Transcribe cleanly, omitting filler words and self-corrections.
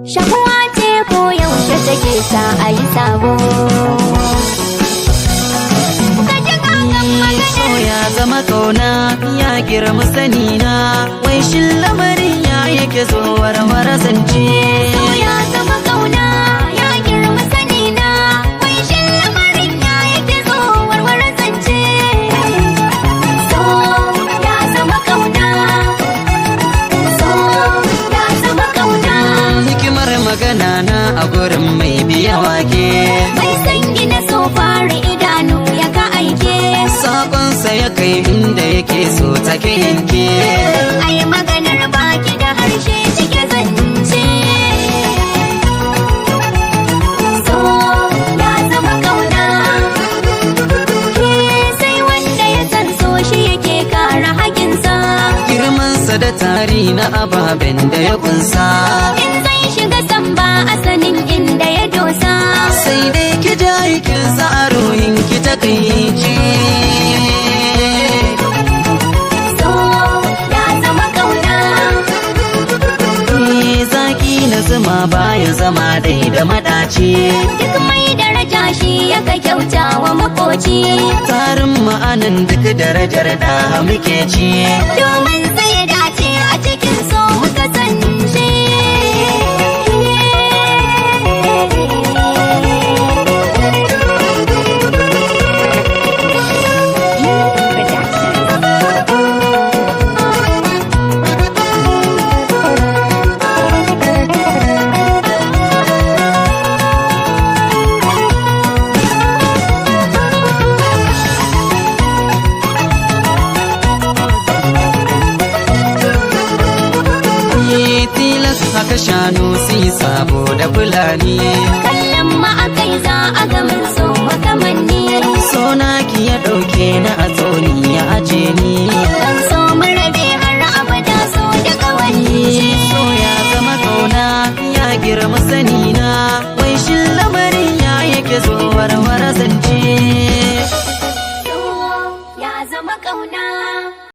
Shakuwa ce ko yaushe take sa a yi sabo. So ya zama kauna ya girma sanina, wai shin lamarin ya yake zo warware zance. So ya zama kauna ya girma sanina, wai shin lamarin ya yake zo warware zance. So ya zama kauna, so ya zama kauna. Hikimar magana na a gurin mai biya wake, Mai san gina so fara idanu ya ka aike. sakonsa ya kai inda yake so take yanke. Ai maganar baki da harshe cike zance. So ya zama kauna, ke sai wanda ya san so shi yake kara hakinsa. Girmansa da tari na ababen da ya kunsa, In zai shiga san ba a sanin inda ya dosa. sai dai ki ja hikinsa a ruhin ki ta kaice. So ya zama kauna, Zaki na zuma baya zama dai da madaci, duk mai daraja shi yaka kyauta wa makoci. tarin ma'anan duk darajar da muke ci. Domin sai ya dace a cikin so muka sance. Tilas haka shanu su yi sabo da fulani, Kallon ma akai za a ga mun so makamanni. sona ki ya ɗauke na a tsoni ya aje ni. Ban so mu rabe har abada so da kawanni. So ya zama kauna ya girma sani